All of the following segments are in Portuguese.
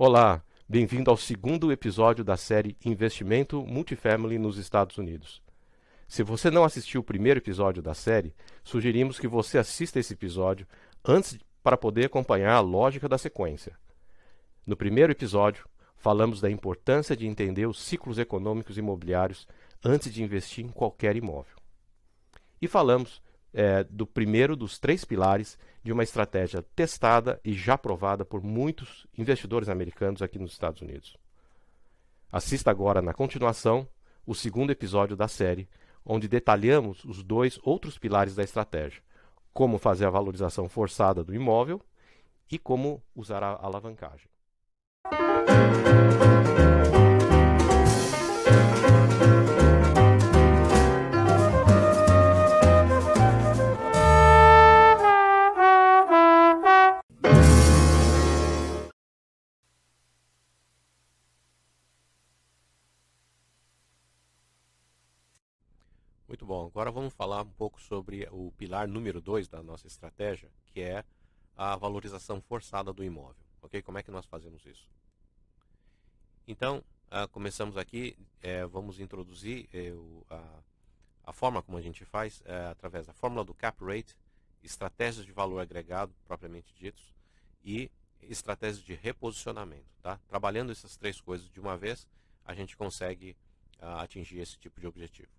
Olá, bem-vindo ao segundo episódio da série Investimento Multifamily nos Estados Unidos. Se você não assistiu o primeiro episódio da série, sugerimos que você assista esse episódio antes para poder acompanhar a lógica da sequência. No primeiro episódio, falamos da importância de entender os ciclos econômicos imobiliários antes de investir em qualquer imóvel. E falamos do primeiro dos três pilares de uma estratégia testada e já provada por muitos investidores americanos aqui nos Estados Unidos. Assista agora, na continuação, o segundo episódio da série, onde detalhamos os dois outros pilares da estratégia: como fazer a valorização forçada do imóvel e como usar a alavancagem. Muito bom, agora vamos falar um pouco sobre o pilar número 2 da nossa estratégia, que é a valorização forçada do imóvel. Ok? Como é que nós fazemos isso? Então, começamos aqui, vamos introduzir a forma como a gente faz, através da fórmula do cap rate, estratégias de valor agregado, propriamente ditos, e estratégias de reposicionamento. Tá? Trabalhando essas três coisas de uma vez, a gente consegue atingir esse tipo de objetivo.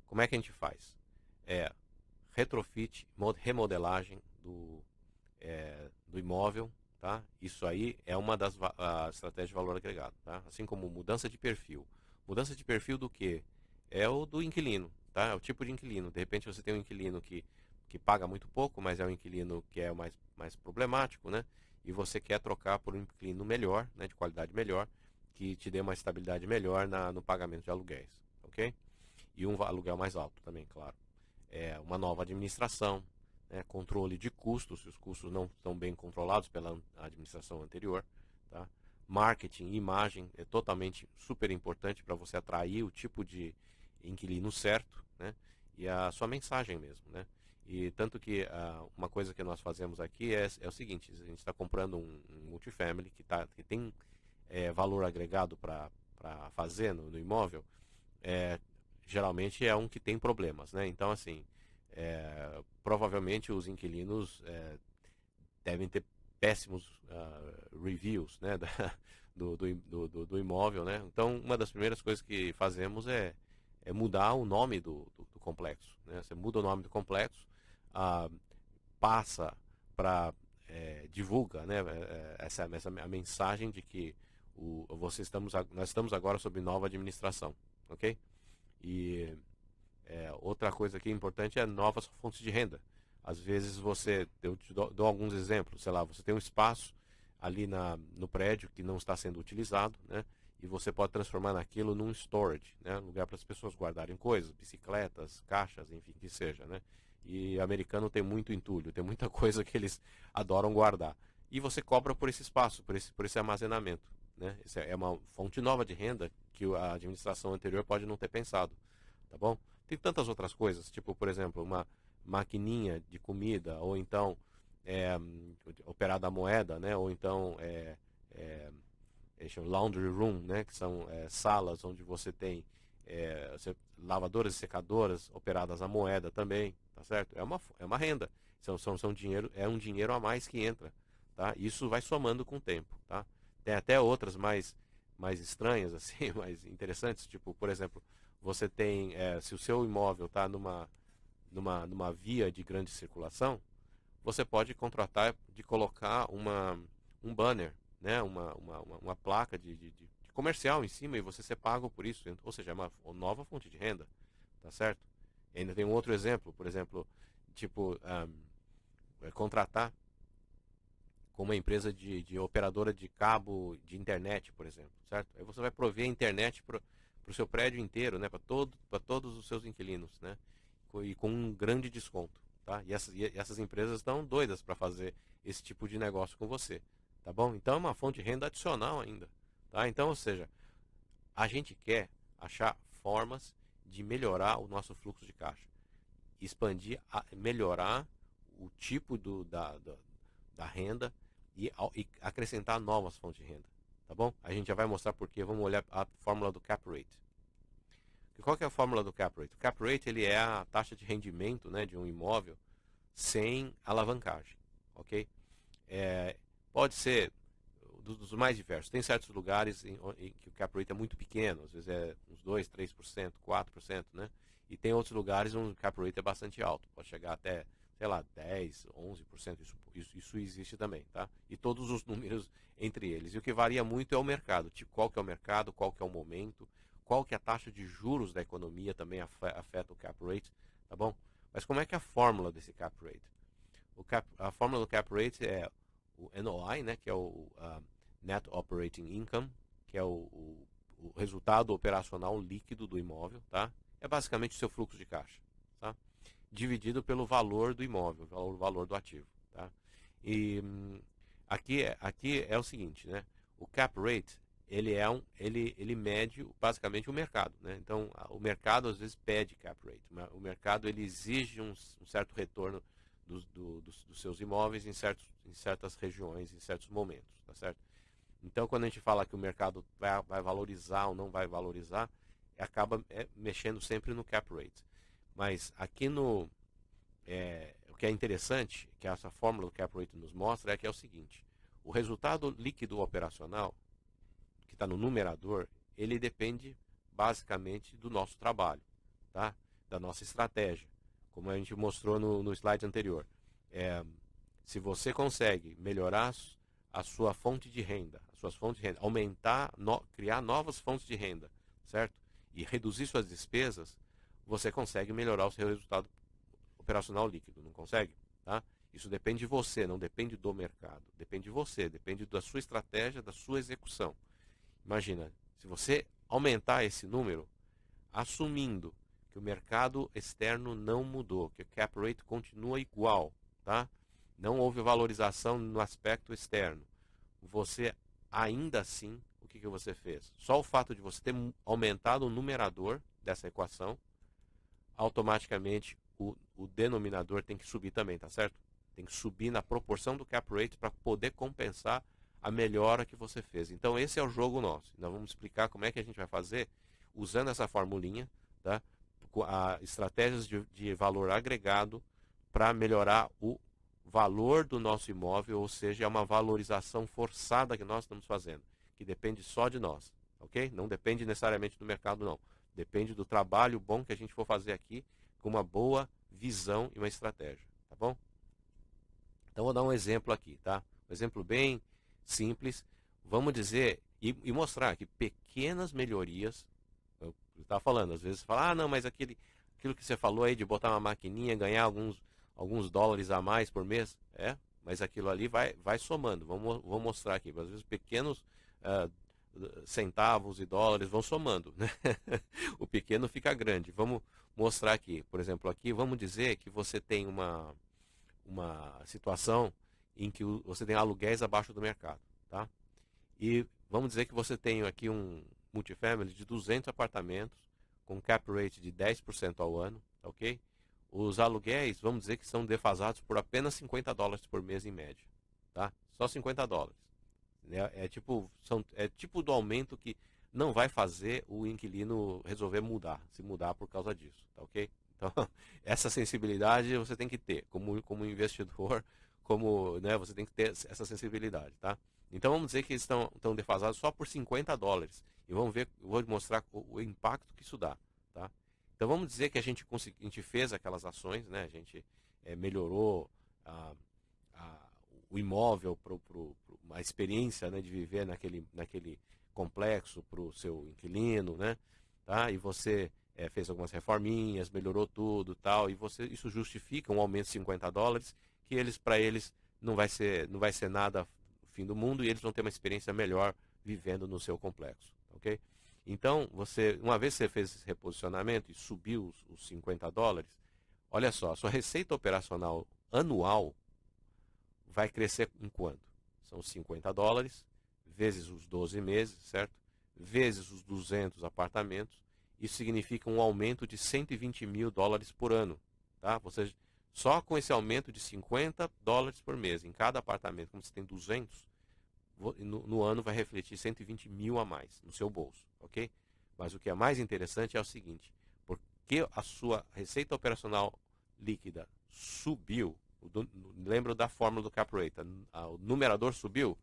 Como é que a gente faz? Retrofit, remodelagem do imóvel, tá? Isso aí é uma das estratégias de valor agregado, tá? Assim como mudança de perfil. Mudança de perfil do quê? É o do inquilino, tá? É o tipo de inquilino. De repente você tem um inquilino que paga muito pouco, mas é um inquilino que é mais problemático, né? E você quer trocar por um inquilino melhor, né? De qualidade melhor, que te dê uma estabilidade melhor no pagamento de aluguéis, ok? E um aluguel mais alto também, claro. Uma nova administração, né, controle de custos, se os custos não estão bem controlados pela administração anterior. Tá? Marketing e imagem é totalmente super importante para você atrair o tipo de inquilino certo, né, e a sua mensagem mesmo. Né? E tanto que uma coisa que nós fazemos aqui é o seguinte: a gente está comprando um multifamily que tem valor agregado para fazer no imóvel. Geralmente é um que tem problemas, né? Então, assim, provavelmente os inquilinos devem ter péssimos reviews, né? do imóvel, né? Então, uma das primeiras coisas que fazemos é mudar o nome do complexo, né? Você muda o nome do complexo, passa para divulga, né? A mensagem de que nós estamos agora sob nova administração, ok? E outra coisa aqui importante é novas fontes de renda. Às vezes eu te dou alguns exemplos, sei lá, você tem um espaço ali no prédio que não está sendo utilizado, né? E você pode transformar naquilo num storage, né? Um lugar para as pessoas guardarem coisas, bicicletas, caixas, enfim, que seja, né? E americano tem muito entulho, tem muita coisa que eles adoram guardar. E você cobra por esse espaço, por esse armazenamento, né? Isso é uma fonte nova de renda que a administração anterior pode não ter pensado, tá bom? Tem tantas outras coisas, tipo, por exemplo, uma maquininha de comida, ou então operada a moeda, né? Ou então laundry room, né? Que são salas onde você tem lavadoras e secadoras operadas a moeda também, tá certo? É uma renda, são dinheiro, é um dinheiro a mais que entra, tá? Isso vai somando com o tempo, tá? Tem até outras mais estranhas, assim, mais interessantes, tipo, por exemplo, você tem, se o seu imóvel está numa via de grande circulação, você pode contratar de colocar um banner, né, uma placa de comercial em cima, e você ser pago por isso. Ou seja, é uma nova fonte de renda, tá certo? E ainda tem um outro exemplo, por exemplo, tipo, contratar com uma empresa de operadora de cabo de internet, por exemplo, certo? Aí você vai prover a internet para o seu prédio inteiro, né, para todos os seus inquilinos, né, e com um grande desconto, tá? E essas empresas estão doidas para fazer esse tipo de negócio com você, tá bom? Então é uma fonte de renda adicional ainda, tá? Então, ou seja, a gente quer achar formas de melhorar o nosso fluxo de caixa, expandir, melhorar o tipo da renda e acrescentar novas fontes de renda, tá bom? A gente já vai mostrar por quê. Vamos olhar a fórmula do cap rate. Qual que é a fórmula do cap rate? O cap rate ele é a taxa de rendimento, né, de um imóvel sem alavancagem, ok? Pode ser dos mais diversos. Tem certos lugares em que o cap rate é muito pequeno, às vezes é uns 2, 3%, 4%, né? E tem outros lugares onde o cap rate é bastante alto, pode chegar até, sei lá, 10, 11%, isso existe também, tá? E todos os números entre eles. E o que varia muito é o mercado, tipo, qual que é o mercado, qual que é o momento, qual que é a taxa de juros da economia também afeta o cap rate, tá bom? Mas como é que é a fórmula desse cap rate? A fórmula do cap rate é o NOI, né, que é o Net Operating Income, que é o resultado operacional líquido do imóvel, tá? É basicamente o seu fluxo de caixa, tá? Dividido pelo valor do imóvel, o valor do ativo, tá? E aqui é o seguinte, né? O cap rate ele mede basicamente o mercado, né? Então o mercado às vezes pede cap rate, o mercado ele exige um certo retorno dos seus imóveis em certas regiões, em certos momentos, tá certo? Então, quando a gente fala que o mercado vai valorizar ou não vai valorizar, acaba mexendo sempre no cap rate. Mas aqui o que é interessante, que essa fórmula do cap rate nos mostra, é que é o seguinte: o resultado líquido operacional, que está no numerador, ele depende basicamente do nosso trabalho, tá? Da nossa estratégia, como a gente mostrou no slide anterior. Se você consegue melhorar a sua fonte de renda, as suas fontes de renda, criar novas fontes de renda, certo? E reduzir suas despesas, você consegue melhorar o seu resultado operacional líquido, não consegue? Tá? Isso depende de você, não depende do mercado. Depende de você, depende da sua estratégia, da sua execução. Imagina, se você aumentar esse número, assumindo que o mercado externo não mudou, que o cap rate continua igual, tá? Não houve valorização no aspecto externo. Você ainda assim, o que você fez? Só o fato de você ter aumentado o numerador dessa equação, automaticamente o denominador tem que subir também, tá certo? Tem que subir na proporção do cap rate para poder compensar a melhora que você fez. Então esse é o jogo nosso. Nós vamos explicar como é que a gente vai fazer usando essa formulinha, tá? Estratégias de valor agregado para melhorar o valor do nosso imóvel, ou seja, é uma valorização forçada que nós estamos fazendo, que depende só de nós, ok? Não depende necessariamente do mercado, não. Depende do trabalho bom que a gente for fazer aqui, com uma boa visão e uma estratégia, tá bom? Então vou dar um exemplo aqui, tá? Um exemplo bem simples. Vamos dizer e mostrar que pequenas melhorias, eu estava falando, às vezes você fala, não, mas aquilo que você falou aí de botar uma maquininha, ganhar alguns dólares a mais por mês, mas aquilo ali vai somando. Vou mostrar aqui. Às vezes pequenos centavos e dólares vão somando, né? O pequeno fica grande. Vamos mostrar aqui. Por exemplo, aqui vamos dizer que você tem uma situação em que você tem aluguéis abaixo do mercado, tá? E vamos dizer que você tem aqui um multifamily de 200 apartamentos com cap rate de 10% ao ano, ok? Os aluguéis, vamos dizer que são defasados por apenas $50 por mês em média, tá? Só $50. É tipo do aumento que não vai fazer o inquilino resolver se mudar por causa disso, tá ok? Então, essa sensibilidade você tem que ter, como investidor, né, você tem que ter essa sensibilidade, tá? Então vamos dizer que eles estão defasados só por $50. E vamos ver, eu vou mostrar o impacto que isso dá, tá? Então vamos dizer que a gente fez aquelas ações, né? A gente melhorou a, o imóvel para uma experiência, né, de viver naquele complexo para o seu inquilino, né? Tá? E você fez algumas reforminhas, melhorou tudo, tal, e isso justifica um aumento de $50 que para eles não vai ser nada o fim do mundo e eles vão ter uma experiência melhor vivendo no seu complexo, ok? Então, uma vez que você fez esse reposicionamento e subiu os $50, olha só, a sua receita operacional anual vai crescer em quanto? São $50 vezes os 12 meses, certo? Vezes os 200 apartamentos. Isso significa um aumento de $120 mil por ano, tá? Só com esse aumento de $50 por mês em cada apartamento, como você tem 200, no ano vai refletir 120 mil a mais no seu bolso, ok? Mas o que é mais interessante é o seguinte, porque a sua receita operacional líquida subiu, lembra da fórmula do cap rate, o numerador subiu,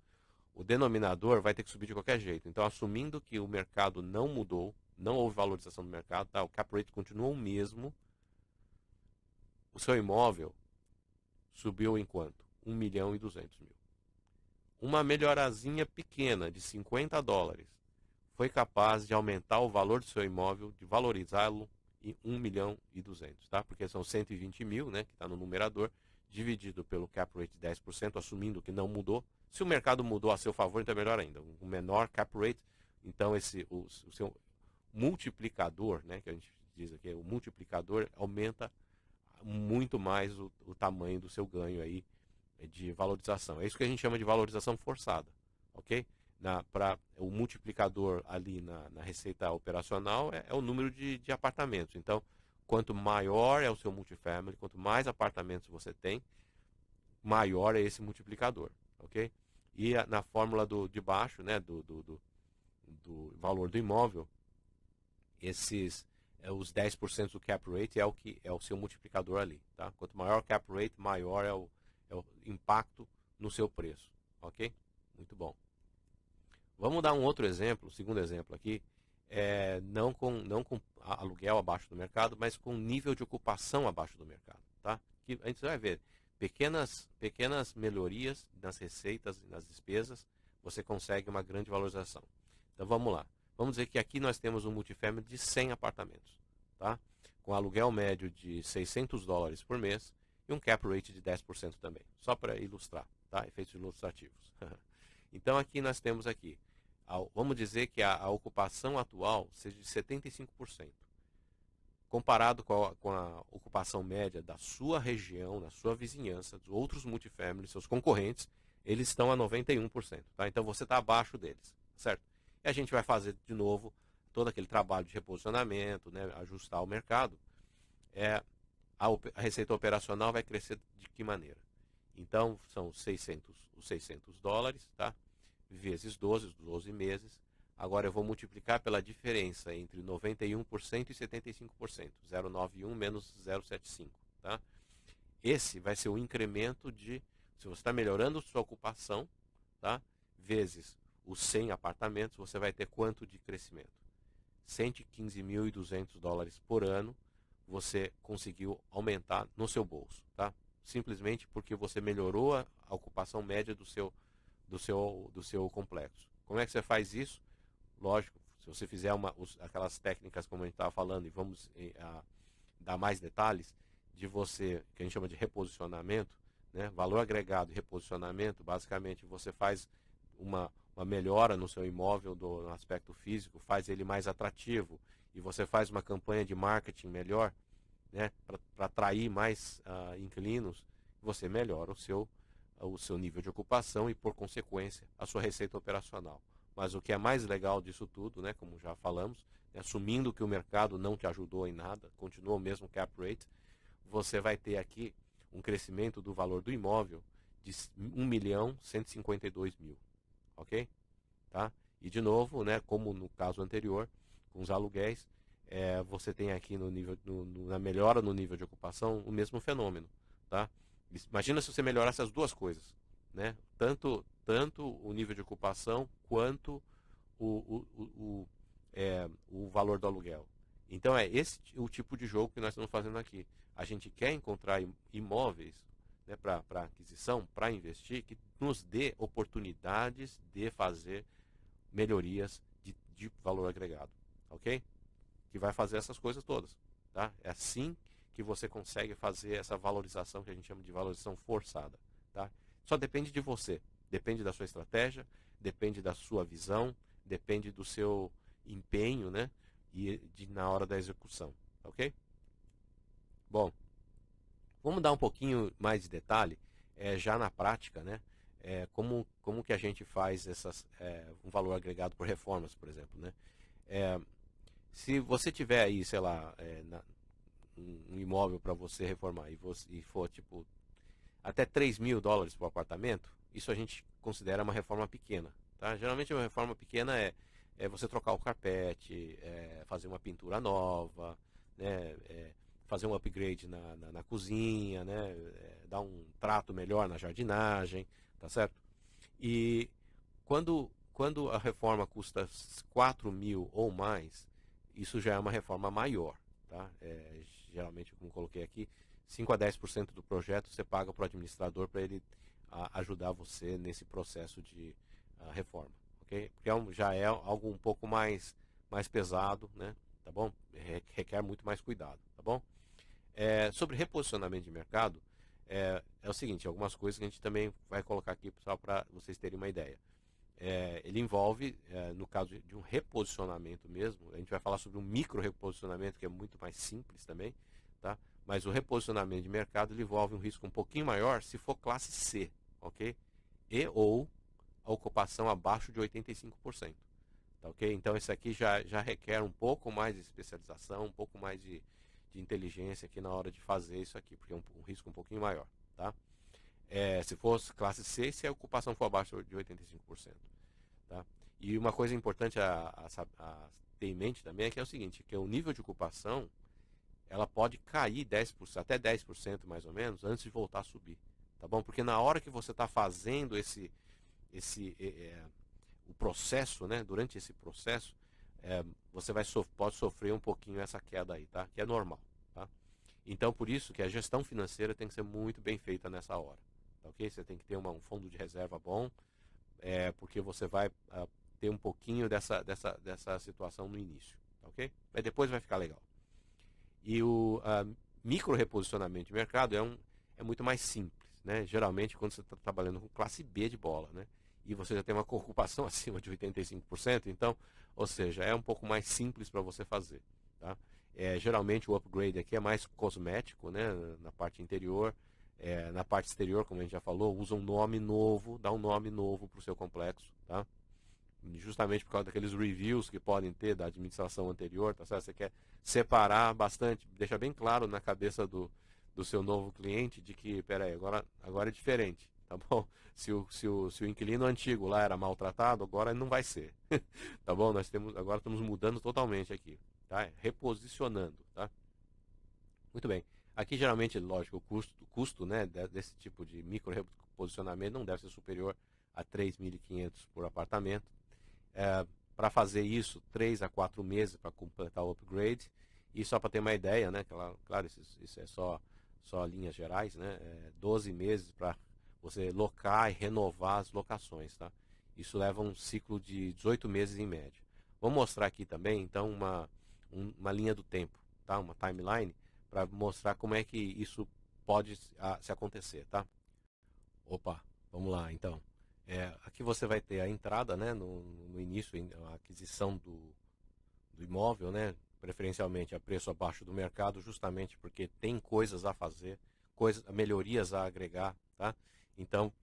o denominador vai ter que subir de qualquer jeito. Então, assumindo que o mercado não mudou, não houve valorização do mercado, tá? O cap rate continua o mesmo, o seu imóvel subiu em quanto? 1.200.000. Uma melhorazinha pequena de $50 foi capaz de aumentar o valor do seu imóvel, de valorizá-lo em 1.200.000, tá? Porque são 120 mil, né, que está no numerador, dividido pelo cap rate de 10%, assumindo que não mudou. Se o mercado mudou a seu favor, então é melhor ainda. Um menor cap rate, então o seu multiplicador, né, que a gente diz aqui, o multiplicador aumenta muito mais o tamanho do seu ganho aí de valorização. É isso que a gente chama de valorização forçada, ok? O multiplicador ali na receita operacional é o número de apartamentos. Então, quanto maior é o seu multifamily, quanto mais apartamentos você tem, maior é esse multiplicador, ok? E na fórmula de baixo, né, do valor do imóvel, os 10% do cap rate é o seu multiplicador ali, tá? Quanto maior o cap rate, maior é o impacto no seu preço, ok? Muito bom. Vamos dar um outro exemplo, um segundo exemplo aqui, não com aluguel abaixo do mercado, mas com nível de ocupação abaixo do mercado, tá? Que a gente vai ver pequenas melhorias nas receitas e nas despesas, você consegue uma grande valorização. Então vamos lá. Vamos dizer que aqui nós temos um multifamily de 100 apartamentos, tá? Com aluguel médio de $600 por mês e um cap rate de 10% também, só para ilustrar, tá? Efeitos ilustrativos. Então aqui nós temos aqui, vamos dizer que a ocupação atual seja de 75%. Comparado com a ocupação média da sua região, da sua vizinhança, dos outros multifamily, seus concorrentes, eles estão a 91%. Tá? Então você está abaixo deles, certo? E a gente vai fazer de novo todo aquele trabalho de reposicionamento, né, ajustar o mercado. A receita operacional vai crescer de que maneira? Então são os $600, tá? Vezes 12 meses. Agora eu vou multiplicar pela diferença entre 91% e 75%. 0,91 menos 0,75. Tá? Esse vai ser o incremento se você está melhorando sua ocupação, tá? Vezes os 100 apartamentos, você vai ter quanto de crescimento? $115.200 por ano você conseguiu aumentar no seu bolso. Tá? Simplesmente porque você melhorou a ocupação média do seu complexo. Como é que você faz isso? Lógico, se você fizer aquelas técnicas como a gente estava falando, e vamos dar mais detalhes, que a gente chama de reposicionamento, né? Valor agregado e reposicionamento, basicamente você faz uma melhora no seu imóvel no aspecto físico, faz ele mais atrativo, e você faz uma campanha de marketing melhor, né? Para atrair mais inquilinos, você melhora o seu nível de ocupação e, por consequência, a sua receita operacional. Mas o que é mais legal disso tudo, né, como já falamos, assumindo que o mercado não te ajudou em nada, continua o mesmo cap rate, você vai ter aqui um crescimento do valor do imóvel de 1.152.000, ok? Tá? E de novo, né, como no caso anterior, com os aluguéis, você tem aqui na melhora no nível de ocupação o mesmo fenômeno, tá? Imagina se você melhorasse as duas coisas, né? Tanto o nível de ocupação quanto o valor do aluguel. Então é esse o tipo de jogo que nós estamos fazendo aqui. A gente quer encontrar imóveis, né, para aquisição, para investir, que nos dê oportunidades de fazer melhorias de valor agregado, ok? Que vai fazer essas coisas todas, tá? É assim que você consegue fazer essa valorização que a gente chama de valorização forçada, tá? Só depende de você, depende da sua estratégia, depende da sua visão, depende do seu empenho, né? E na hora da execução, ok? Bom, vamos dar um pouquinho mais de detalhe, já na prática, né? Como que a gente faz um valor agregado por reformas, por exemplo, né? Se você tiver aí, sei lá, um imóvel para você reformar e for tipo até US$ 3.000 por apartamento, isso a gente considera uma reforma pequena. Tá? Geralmente uma reforma pequena é você trocar o carpete, fazer uma pintura nova, né, fazer um upgrade na cozinha, né, dar um trato melhor na jardinagem, tá certo? E quando a reforma custa 4.000 ou mais, isso já é uma reforma maior. Tá? Geralmente, como coloquei aqui, 5 a 10% do projeto você paga para o administrador para ele ajudar você nesse processo de reforma. Okay? Porque já é algo um pouco mais pesado, né? Tá bom? Requer muito mais cuidado. Tá bom? Sobre reposicionamento de mercado, é o seguinte, algumas coisas que a gente também vai colocar aqui só para vocês terem uma ideia. Ele envolve, no caso de um reposicionamento mesmo, a gente vai falar sobre um micro reposicionamento que é muito mais simples também, tá? Mas o reposicionamento de mercado ele envolve um risco um pouquinho maior se for classe C, ok? E ou a ocupação abaixo de 85%, tá ok? Então isso aqui já requer um pouco mais de especialização, um pouco mais de inteligência aqui na hora de fazer isso aqui, porque é um risco um pouquinho maior, tá? Se fosse classe C, se a ocupação for abaixo de 85%. Tá? E uma coisa importante a ter em mente também é que é o seguinte, que o nível de ocupação ela pode cair 10%, até 10% mais ou menos, antes de voltar a subir. Tá bom? Porque na hora que você está fazendo o processo, né? Durante esse processo, você pode sofrer um pouquinho essa queda aí, tá? Que é normal. Tá? Então, por isso que a gestão financeira tem que ser muito bem feita nessa hora. Tá, ok? Você tem que ter um fundo de reserva bom, porque você vai ter um pouquinho dessa situação no início. Tá, ok? Mas depois vai ficar legal. E o micro reposicionamento de mercado é muito mais simples. Né? Geralmente, quando você está trabalhando com classe B de bola, né? E você já tem uma ocupação acima de 85%, então, ou seja, é um pouco mais simples para você fazer. Tá? Geralmente o upgrade aqui é mais cosmético, né? Na parte interior. Na parte exterior, como a gente já falou, usa um nome novo, dá um nome novo para o seu complexo. Tá? Justamente por causa daqueles reviews que podem ter da administração anterior, tá certo? Você quer separar bastante, deixar bem claro na cabeça do seu novo cliente de que, peraí, agora é diferente, tá bom? Se o inquilino antigo lá era maltratado, agora não vai ser, tá bom? Agora estamos mudando totalmente aqui, tá? Reposicionando, tá? Muito bem. Aqui geralmente, lógico, o custo, né, desse tipo de micro reposicionamento não deve ser superior a 3.500 por apartamento. Para fazer isso, 3 a 4 meses para completar o upgrade. E só para ter uma ideia, né? Claro, isso é só linhas gerais, né? 12 meses para você locar e renovar as locações, tá? Isso leva um ciclo de 18 meses em média. Vou mostrar aqui também, então, uma linha do tempo, tá? Uma timeline, para mostrar como é que isso pode se acontecer, tá? Opa, vamos lá, então. Aqui você vai ter a entrada, né, no início, a aquisição do imóvel, né, preferencialmente a preço abaixo do mercado, justamente porque tem coisas a fazer, melhorias a agregar, tá? Então,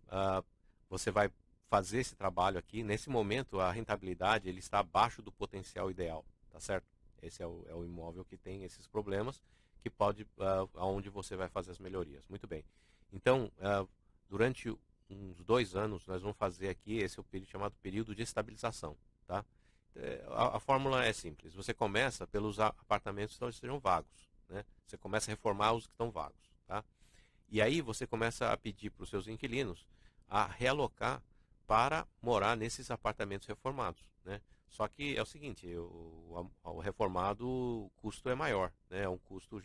você vai fazer esse trabalho aqui. Nesse momento, a rentabilidade ele está abaixo do potencial ideal, tá certo? Esse é o imóvel que tem esses problemas, que pode, aonde você vai fazer as melhorias. Muito bem. Então, durante uns 2 anos, nós vamos fazer aqui, esse é o período chamado período de estabilização, tá? A fórmula é simples. Você começa pelos apartamentos que estejam vagos, né? Você começa a reformar os que estão vagos, tá? E aí você começa a pedir para os seus inquilinos a realocar para morar nesses apartamentos reformados, né? Só que é o seguinte, o reformado o custo é maior, né? É um custo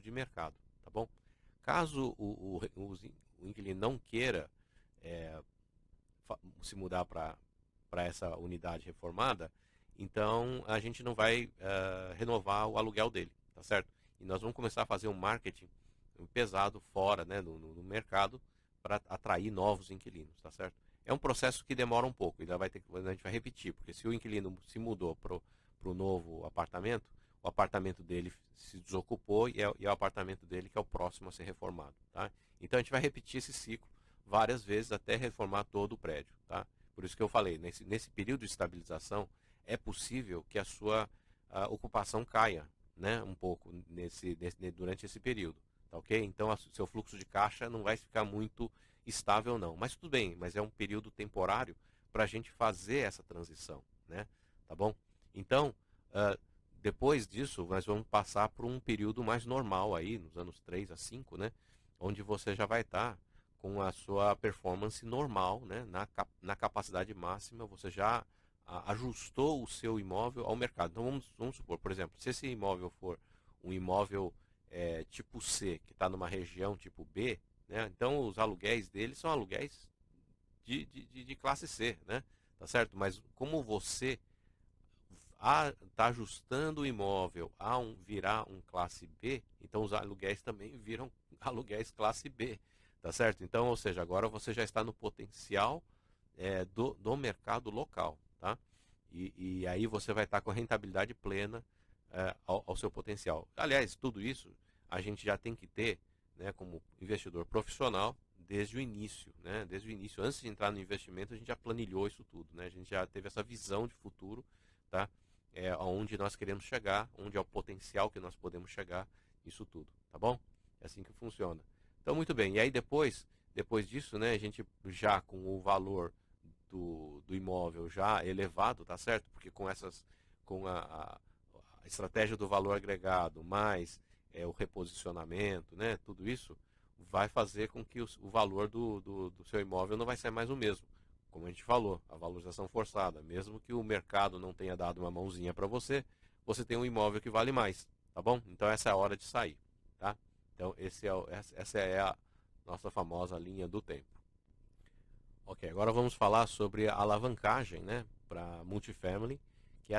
de mercado, tá bom? Caso o inquilino não queira é, se mudar para essa unidade reformada, então a gente não vai renovar o aluguel dele, tá certo? E nós vamos começar a fazer um marketing pesado fora, né, no mercado, para atrair novos inquilinos, tá certo? É um processo que demora um pouco, ainda a gente vai repetir, porque se o inquilino se mudou para o novo apartamento, o apartamento dele se desocupou e é o apartamento dele que é o próximo a ser reformado, tá? Então a gente vai repetir esse ciclo várias vezes até reformar todo o prédio, tá? Por isso que eu falei, nesse período de estabilização, é possível que a sua ocupação caia né, um pouco durante esse período, tá ok? Então, seu fluxo de caixa não vai ficar muito estável, não. Mas tudo bem, mas é um período temporário para a gente fazer essa transição, né? Tá bom? Então, depois disso, nós vamos passar por um período mais normal aí, nos anos 3 a 5, né? Onde você já vai estar com a sua performance normal, né? Na capacidade máxima, você já ajustou o seu imóvel ao mercado. Então, vamos supor, por exemplo, se esse imóvel for um imóvel tipo C, que está numa região tipo B, né? Então, os aluguéis dele são aluguéis de classe C, né? Tá certo? Mas como você está ajustando o imóvel a virar um classe B, então os aluguéis também viram aluguéis classe B, tá certo? Então, ou seja, agora você já está no potencial do mercado local, tá? E aí você vai estar com a rentabilidade plena ao seu potencial. Aliás, tudo isso a gente já tem que ter, né, como investidor profissional desde o início, né? Desde o início, antes de entrar no investimento, a gente já planilhou isso tudo, né? A gente já teve essa visão de futuro, tá? Aonde nós queremos chegar, onde é o potencial que nós podemos chegar, isso tudo, tá bom? É assim que funciona. Então, muito bem. E aí depois disso, né, a gente já com o valor do imóvel já elevado, tá certo? Porque com a estratégia do valor agregado, mais o reposicionamento, né, tudo isso vai fazer com que o valor do seu imóvel não vai ser mais o mesmo. Como a gente falou, a valorização forçada, mesmo que o mercado não tenha dado uma mãozinha para você, você tem um imóvel que vale mais, tá bom? Então essa é a hora de sair, tá? Então essa é a nossa famosa linha do tempo. Ok, agora vamos falar sobre a alavancagem, né, para multifamily, que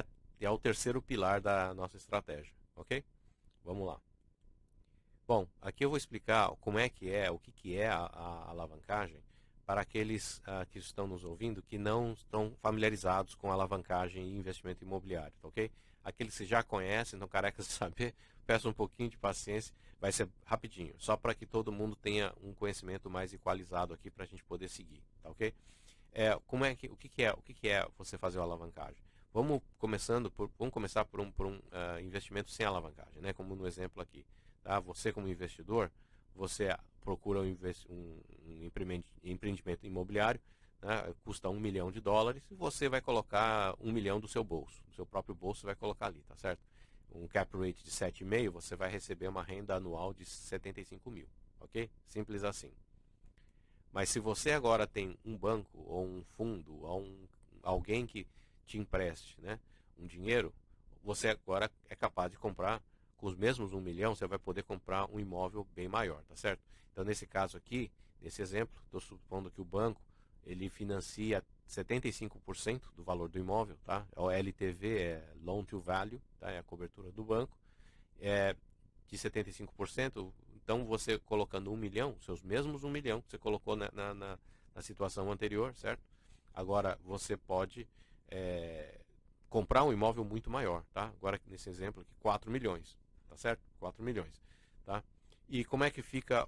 é o terceiro pilar da nossa estratégia, ok? Vamos lá. Bom, aqui eu vou explicar como é que o que que é a alavancagem para aqueles que estão nos ouvindo que não estão familiarizados com alavancagem e investimento imobiliário, tá ok? Aqueles que já conhecem, não carecas de saber, peço um pouquinho de paciência, vai ser rapidinho, só para que todo mundo tenha um conhecimento mais equalizado aqui para a gente poder seguir, tá ok? O que que é você fazer uma alavancagem? Vamos começar por um investimento sem alavancagem, né? Como no exemplo aqui. Tá? Você como investidor, você procura um empreendimento imobiliário, né? Custa US$ 1 milhão, e você vai colocar 1 milhão do seu bolso, do seu próprio bolso você vai colocar ali, tá certo? Um cap rate de 7,5, você vai receber uma renda anual de 75 mil, ok? Simples assim. Mas se você agora tem um banco ou um fundo ou alguém que te empreste, né, um dinheiro, você agora é capaz de comprar com os mesmos 1 milhão, você vai poder comprar um imóvel bem maior, tá certo? Então nesse caso aqui, nesse exemplo, estou supondo que o banco ele financia 75% do valor do imóvel, tá? O LTV é Loan to Value, tá? É a cobertura do banco. De 75%, então você colocando 1 milhão, seus mesmos 1 milhão que você colocou na situação anterior, certo? Agora você pode comprar um imóvel muito maior, tá? Agora nesse exemplo aqui, 4 milhões, tá certo? 4 milhões, tá? E como é que fica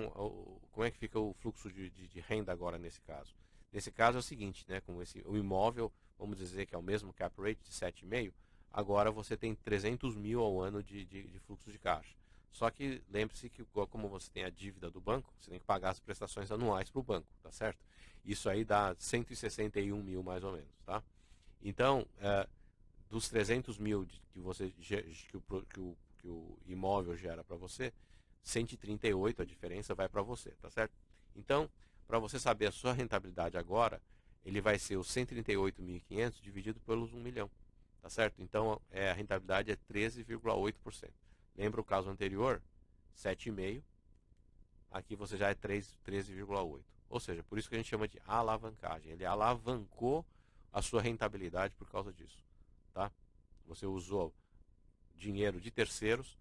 o fluxo de renda agora nesse caso? Nesse caso é o seguinte, né? O imóvel, vamos dizer que é o mesmo cap rate de 7,5, agora você tem 300 mil ao ano de fluxo de caixa. Só que lembre-se que como você tem a dívida do banco, você tem que pagar as prestações anuais para o banco, tá certo? Isso aí dá 161 mil mais ou menos, tá? Então, dos 300 mil que o imóvel gera para você, 138 a diferença vai para você, tá certo? Então, para você saber a sua rentabilidade agora, ele vai ser os 138.500 dividido pelos 1 milhão, tá certo? Então, a rentabilidade é 13,8%. Lembra o caso anterior? 7,5%. Aqui você já é 13,8%. Ou seja, por isso que a gente chama de alavancagem. Ele alavancou a sua rentabilidade por causa disso, tá? Você usou dinheiro de terceiros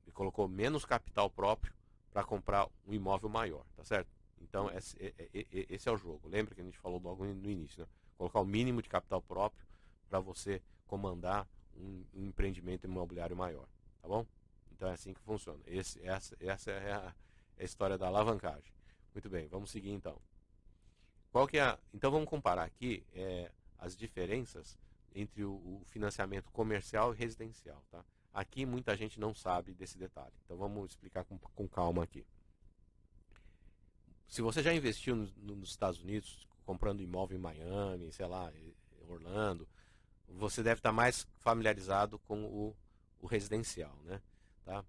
e colocou menos capital próprio para comprar um imóvel maior, tá certo? Então, esse é o jogo. Lembra que a gente falou logo no início, né? Colocar o mínimo de capital próprio para você comandar um empreendimento imobiliário maior, tá bom? Então é assim que funciona. Essa é a história da alavancagem. Muito bem, vamos seguir então. Então vamos comparar aqui as diferenças entre o financiamento comercial e residencial, tá? Aqui muita gente não sabe desse detalhe, então vamos explicar com calma aqui. Se você já investiu nos Estados Unidos, comprando imóvel em Miami, sei lá, Orlando, você deve estar mais familiarizado com o residencial, né? Tá?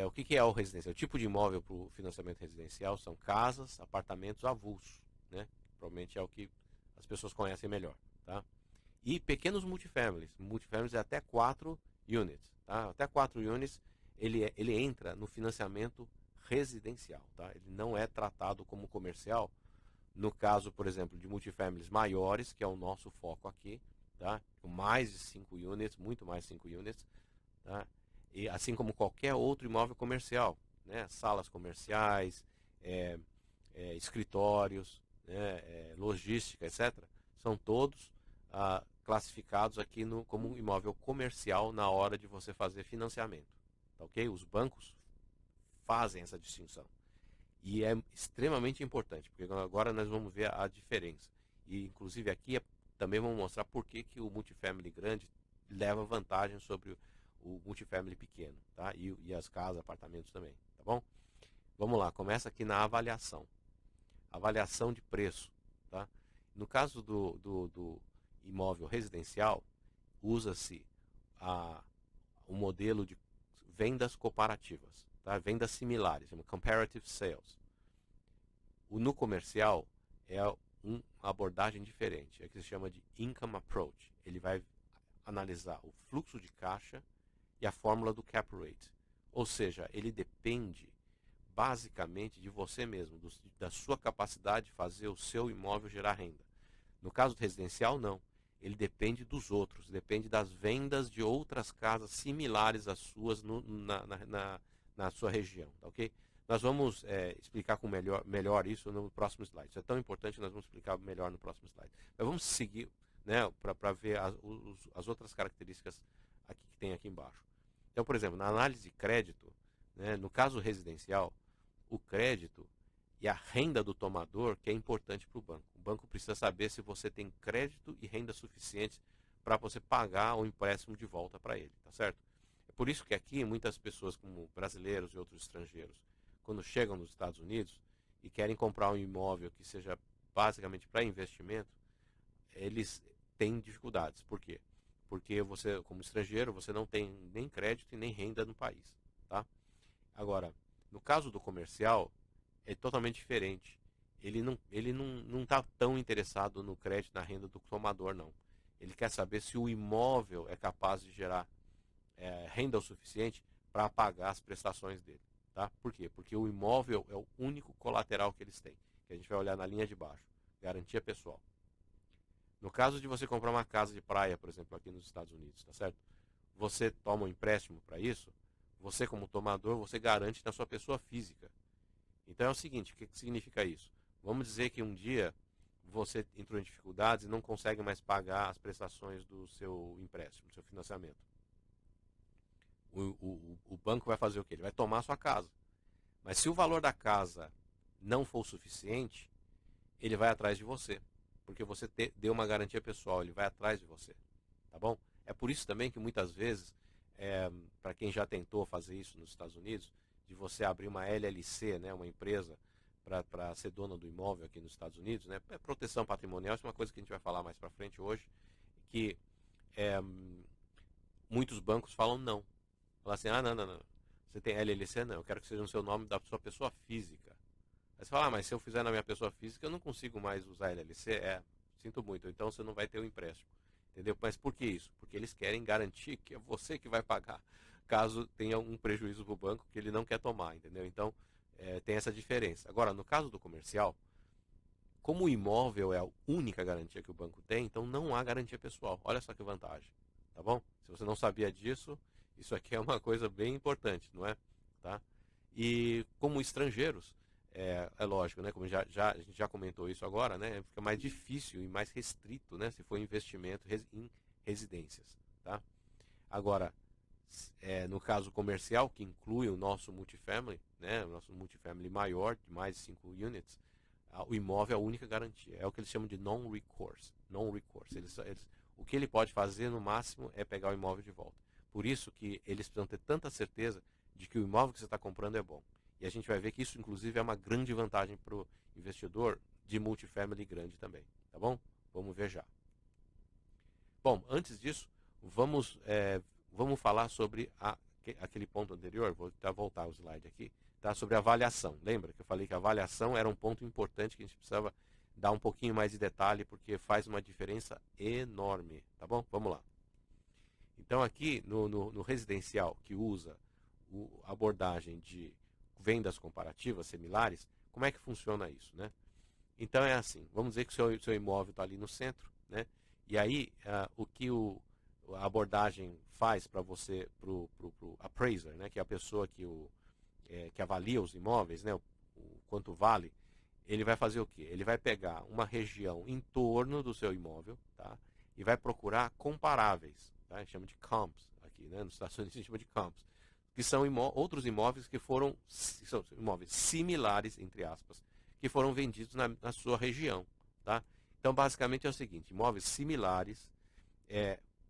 O que é o residencial? O tipo de imóvel para o financiamento residencial são casas, apartamentos avulsos, né? Provavelmente é o que as pessoas conhecem melhor, tá? E pequenos multifamilies. Multifamilies é até 4 units, tá? Até 4 units ele entra no financiamento residencial, tá? Ele não é tratado como comercial. No caso, por exemplo, de multifamilies maiores, que é o nosso foco aqui, tá? Com mais de 5 units, muito mais de 5 units, tá? E assim como qualquer outro imóvel comercial, né? Salas comerciais, é, escritórios, né? Logística, etc. São todos classificados aqui como imóvel comercial na hora de você fazer financiamento, tá ok? Os bancos fazem essa distinção. E é extremamente importante, porque agora nós vamos ver a diferença. E inclusive aqui também vamos mostrar por que o multifamily grande leva vantagem sobre o multifamily pequeno, tá? E as casas, apartamentos também, tá bom? Vamos lá, começa aqui na avaliação. Avaliação de preço, tá? No caso do imóvel residencial, usa-se o modelo de vendas comparativas, tá? Vendas similares, chama comparative sales. No comercial é uma abordagem diferente, é que se chama de income approach. Ele vai analisar o fluxo de caixa e a fórmula do cap rate. Ou seja, ele depende basicamente de você mesmo, da sua capacidade de fazer o seu imóvel gerar renda. No caso do residencial, não. Ele depende dos outros, depende das vendas de outras casas similares às suas na sua região, tá ok? Nós vamos explicar com melhor isso no próximo slide. Isso é tão importante que nós vamos explicar melhor no próximo slide. Mas vamos seguir, né, para ver as outras características aqui que tem aqui embaixo. Então, por exemplo, na análise de crédito, né, no caso residencial, o crédito e a renda do tomador que é importante para o banco. O banco precisa saber se você tem crédito e renda suficientes para você pagar o empréstimo de volta para ele, tá certo? É por isso que aqui muitas pessoas, como brasileiros e outros estrangeiros, quando chegam nos Estados Unidos e querem comprar um imóvel que seja basicamente para investimento, eles têm dificuldades. Por quê? Porque você, como estrangeiro, você não tem nem crédito e nem renda no país, tá? Agora, no caso do comercial, é totalmente diferente. Ele não está tão interessado no crédito, na renda do tomador, não. Ele quer saber se o imóvel é capaz de gerar renda o suficiente para pagar as prestações dele. Tá? Por quê? Porque o imóvel é o único colateral que eles têm, que a gente vai olhar na linha de baixo. Garantia pessoal. No caso de você comprar uma casa de praia, por exemplo, aqui nos Estados Unidos, tá certo? Você toma um empréstimo para isso, você como tomador, você garante na sua pessoa física. Então é o seguinte, o que significa isso? Vamos dizer que um dia você entrou em dificuldades e não consegue mais pagar as prestações do seu empréstimo, do seu financiamento. O banco vai fazer o quê? Ele vai tomar a sua casa. Mas se o valor da casa não for o suficiente, ele vai atrás de você. Porque você deu uma garantia pessoal, ele vai atrás de você. Tá bom? É por isso também que muitas vezes, para quem já tentou fazer isso nos Estados Unidos, de você abrir uma LLC, né, uma empresa, para ser dona do imóvel aqui nos Estados Unidos, né, proteção patrimonial, isso é uma coisa que a gente vai falar mais para frente hoje, que muitos bancos falam não. Falam assim, não. Você tem LLC? Não, eu quero que seja no seu nome da sua pessoa física. Aí você fala, mas se eu fizer na minha pessoa física, eu não consigo mais usar LLC? Sinto muito, então você não vai ter o empréstimo. Entendeu? Mas por que isso? Porque eles querem garantir que é você que vai pagar, caso tenha um prejuízo para o banco que ele não quer tomar, entendeu? Então, tem essa diferença. Agora, no caso do comercial, como o imóvel é a única garantia que o banco tem, então não há garantia pessoal. Olha só que vantagem, tá bom? Se você não sabia disso, isso aqui é uma coisa bem importante, não é? Tá? E como estrangeiros, lógico, né? Como a gente já comentou isso agora, né? Fica mais difícil e mais restrito, né? Se for investimento em residências, tá? Agora, no caso comercial, que inclui o nosso multifamily, né? O nosso multifamily maior, de mais de 5 units, o imóvel é a única garantia. É o que eles chamam de non-recourse. Non-recourse. O que ele pode fazer, no máximo, é pegar o imóvel de volta. Por isso que eles precisam ter tanta certeza de que o imóvel que você está comprando é bom. E a gente vai ver que isso, inclusive, é uma grande vantagem para o investidor de multifamily grande também. Tá bom? Vamos ver já. Bom, antes disso, vamos falar sobre aquele ponto anterior. Vou voltar o slide aqui. Tá? Sobre a avaliação. Lembra que eu falei que a avaliação era um ponto importante que a gente precisava dar um pouquinho mais de detalhe, porque faz uma diferença enorme. Tá bom? Vamos lá. Então aqui no residencial que usa a abordagem de vendas comparativas similares, como é que funciona isso, né? Então é assim, vamos dizer que o seu imóvel está ali no centro, né? E aí o que a abordagem faz para você, pro appraiser, né? Que é a pessoa que avalia os imóveis, né? O quanto vale, ele vai fazer o quê? Ele vai pegar uma região em torno do seu imóvel, tá? E vai procurar comparáveis, tá? A gente chama de comps aqui, né? Nos Estados Unidos a gente chama de comps, que são outros imóveis que são imóveis similares, entre aspas, que foram vendidos na sua região, tá? Então basicamente é o seguinte: imóveis similares,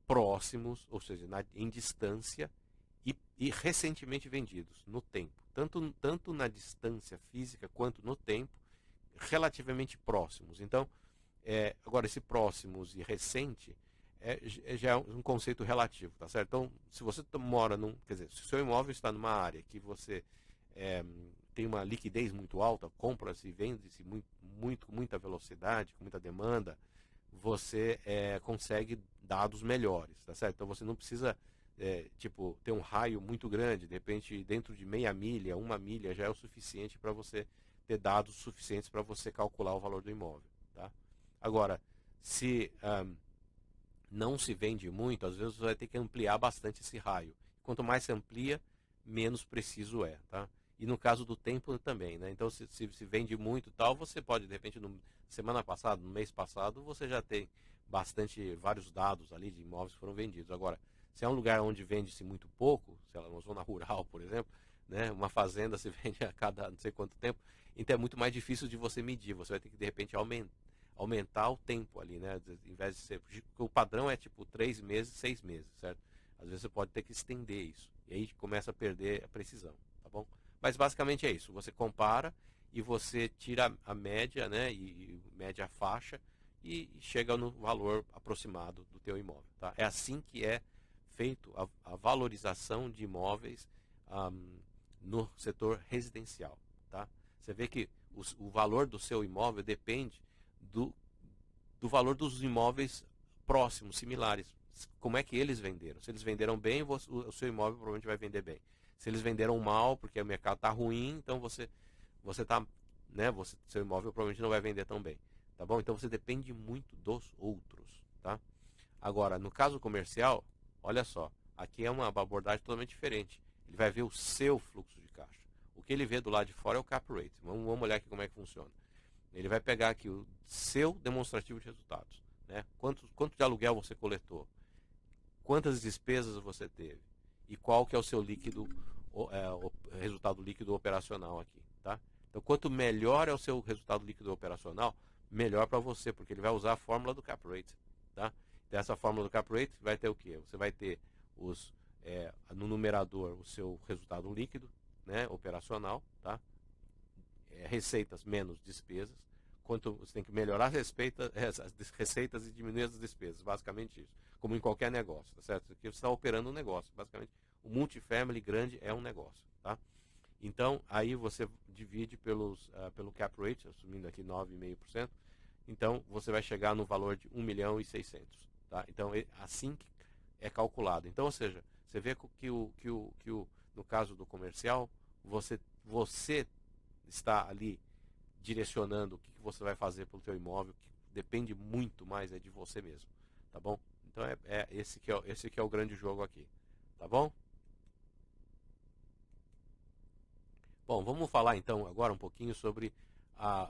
próximos, ou seja, em distância e recentemente vendidos no tempo, tanto na distância física quanto no tempo, relativamente próximos. Então, agora, esse próximos e recente já é um conceito relativo, tá certo? Então, se você mora quer dizer, se o seu imóvel está numa área que você tem uma liquidez muito alta, compra-se e vende-se com muita velocidade, com muita demanda, você consegue dados melhores, tá certo? Então, você não precisa ter um raio muito grande, de repente, dentro de meia milha, uma milha já é o suficiente para você ter dados suficientes para você calcular o valor do imóvel, tá? Agora, se não se vende muito, às vezes você vai ter que ampliar bastante esse raio. Quanto mais se amplia, menos preciso é, tá? E no caso do tempo também, né? Então, se vende muito e tal, você pode, de repente, semana passada, no mês passado, você já tem vários dados ali de imóveis que foram vendidos. Agora, se é um lugar onde vende-se muito pouco, sei lá, uma zona rural, por exemplo, né? Uma fazenda se vende a cada não sei quanto tempo, então é muito mais difícil de você medir. Você vai ter que, de repente, aumentar o tempo ali, né? Em vez de ser. Porque o padrão é tipo 3 meses, 6 meses, certo? Às vezes você pode ter que estender isso. E aí começa a perder a precisão, tá bom? Mas basicamente é isso. Você compara e você tira a média, né? E média a faixa e chega no valor aproximado do teu imóvel, tá? É assim que é feito a valorização de imóveis no setor residencial, tá? Você vê que o valor do seu imóvel depende do, do valor dos imóveis próximos, similares. Como é que eles venderam? Se eles venderam bem, o seu imóvel provavelmente vai vender bem. Se eles venderam mal, porque o mercado está ruim, então você tá, né, seu imóvel provavelmente não vai vender tão bem, tá bom? Então você depende muito dos outros, tá? Agora, no caso comercial, olha só, aqui é uma abordagem totalmente diferente. Ele vai ver o seu fluxo de caixa. O que ele vê do lado de fora é o cap rate. Vamos olhar aqui como é que funciona. Ele vai pegar aqui o seu demonstrativo de resultados, né? Quanto de aluguel você coletou, quantas despesas você teve e qual que é o seu o resultado líquido operacional aqui, tá? Então, quanto melhor é o seu resultado líquido operacional, melhor para você, porque ele vai usar a fórmula do cap rate, tá? Então, essa fórmula do cap rate vai ter o quê? Você vai ter no numerador o seu resultado líquido, né, operacional, tá? Receitas menos despesas. Quanto você tem que melhorar as receitas e diminuir as despesas, basicamente isso. Como em qualquer negócio, tá certo? Porque você está operando um negócio, basicamente. O multifamily grande é um negócio, tá? Então, aí você divide pelo cap rate, assumindo aqui 9,5%. Então, você vai chegar no valor de 1.600.000, tá? Então, assim que é calculado. Então, ou seja, você vê que no caso do comercial, você está ali direcionando o que você vai fazer pelo teu imóvel, que depende muito mais de você mesmo, tá bom? Então esse que é o grande jogo aqui, tá bom? Bom, vamos falar então agora um pouquinho sobre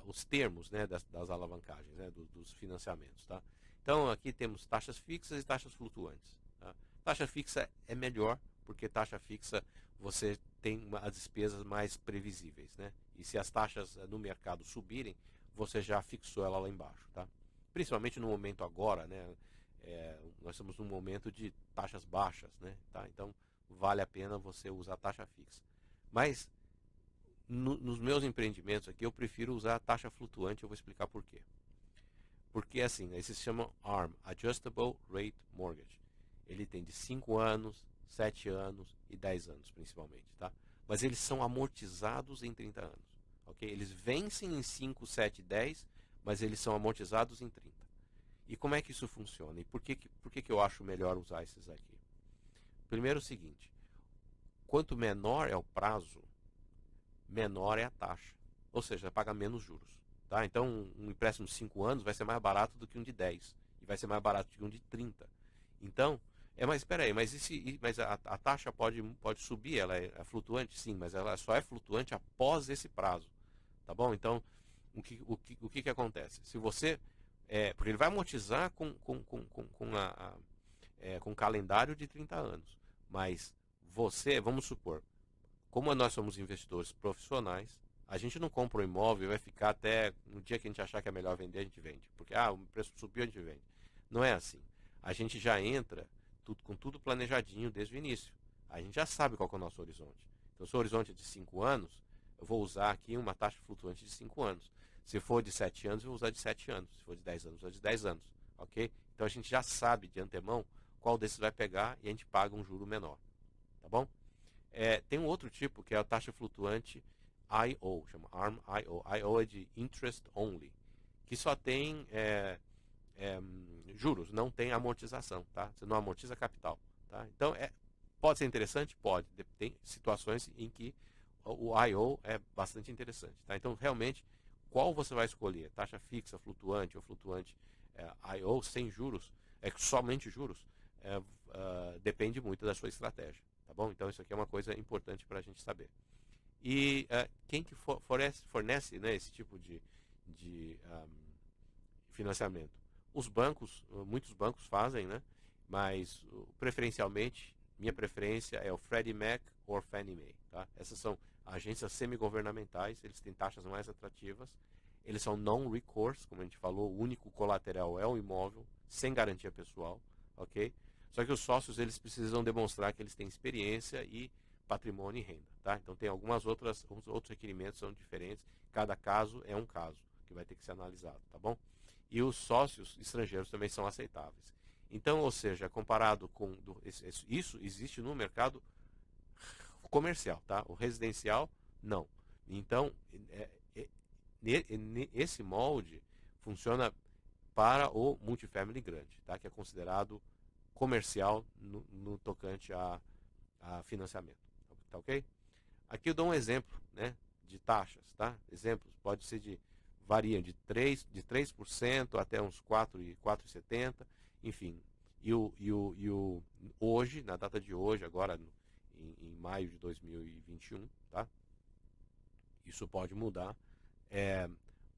os termos, né, das alavancagens, né, dos financiamentos, tá? Então aqui temos taxas fixas e taxas flutuantes, tá? Taxa fixa é melhor, porque taxa fixa você tem as despesas mais previsíveis, né? E se as taxas no mercado subirem, você já fixou ela lá embaixo, tá? Principalmente no momento agora, né? nós estamos num momento de taxas baixas, né? Tá? Então vale a pena você usar taxa fixa. Mas nos meus empreendimentos aqui eu prefiro usar a taxa flutuante, eu vou explicar por quê. Porque assim, esse se chama ARM, Adjustable Rate Mortgage. Ele tem de 5 anos, 7 anos e 10 anos principalmente, tá? Mas eles são amortizados em 30 anos, ok? Eles vencem em 5, 7, 10, mas eles são amortizados em 30. E como é que isso funciona? E por que eu acho melhor usar esses aqui? Primeiro o seguinte, quanto menor é o prazo, menor é a taxa. Ou seja, paga menos juros. Tá? Então, um empréstimo de 5 anos vai ser mais barato do que um de 10. E vai ser mais barato do que um de 30. Então, mas espera aí, mas a taxa pode subir, ela é flutuante? Sim, mas ela só é flutuante após esse prazo. Tá bom? Então, o que acontece? Se você... porque ele vai amortizar com um calendário de 30 anos. Mas você, vamos supor, como nós somos investidores profissionais, a gente não compra um imóvel e vai ficar até no dia que a gente achar que é melhor vender, a gente vende. Porque o preço subiu, a gente vende. Não é assim. A gente já entra com tudo planejadinho desde o início. A gente já sabe qual é o nosso horizonte. Então, se o horizonte é de 5 anos, eu vou usar aqui uma taxa flutuante de 5 anos. Se for de 7 anos, eu vou usar de 7 anos. Se for de 10 anos, eu vou usar de 10 anos. Ok? Então, a gente já sabe de antemão qual desses vai pegar e a gente paga um juro menor. Tá bom? Tem um outro tipo que é a taxa flutuante IO, chama ARM IO. IO é de Interest Only, que só tem juros, não tem amortização, tá? Você não amortiza capital, tá? Então, pode ser interessante? Pode. Tem situações em que o IO é bastante interessante, tá? Então, realmente, qual você vai escolher? Taxa fixa, flutuante ou flutuante IO sem juros, somente juros, depende muito da sua estratégia, tá bom? Então, isso aqui é uma coisa importante para a gente saber. E quem que fornece, né, esse tipo de financiamento? Os bancos, muitos bancos fazem, né? Mas preferencialmente, minha preferência é o Freddie Mac ou Fannie Mae, tá? Essas são agências semi-governamentais, eles têm taxas mais atrativas, eles são non-recourse, como a gente falou, o único colateral é o imóvel, sem garantia pessoal, ok? Só que os sócios, eles precisam demonstrar que eles têm experiência e patrimônio e renda, tá? Então tem outros requerimentos são diferentes, cada caso é um caso que vai ter que ser analisado, tá bom? E os sócios estrangeiros também são aceitáveis. Então, ou seja, comparado com isso existe no mercado comercial, tá? O residencial não. Então, esse molde funciona para o multifamily grande, tá? Que é considerado comercial no tocante a financiamento. Tá ok? Aqui eu dou um exemplo, né, de taxas, tá? Exemplos pode ser variam de 3% até uns 4,70, enfim. Hoje, na data de hoje, agora em maio de 2021, tá? Isso pode mudar.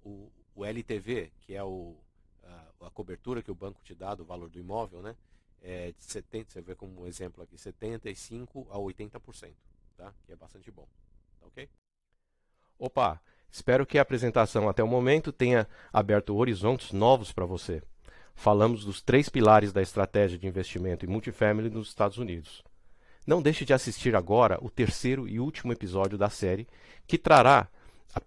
O LTV, que é a cobertura que o banco te dá do valor do imóvel, né? De 70, você vê como um exemplo aqui, 75% a 80%, tá? Que é bastante bom, tá ok? Opa, espero que a apresentação até o momento tenha aberto horizontes novos para você. Falamos dos 3 pilares da estratégia de investimento em multifamily nos Estados Unidos. Não deixe de assistir agora o 3º e último episódio da série, que trará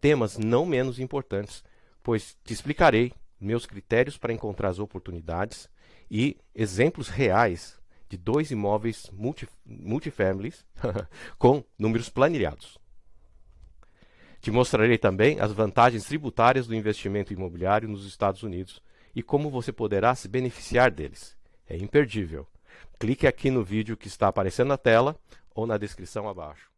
temas não menos importantes, pois te explicarei meus critérios para encontrar as oportunidades e exemplos reais de 2 imóveis multifamilies com números planilhados. Te mostrarei também as vantagens tributárias do investimento imobiliário nos Estados Unidos e como você poderá se beneficiar deles. É imperdível. Clique aqui no vídeo que está aparecendo na tela ou na descrição abaixo.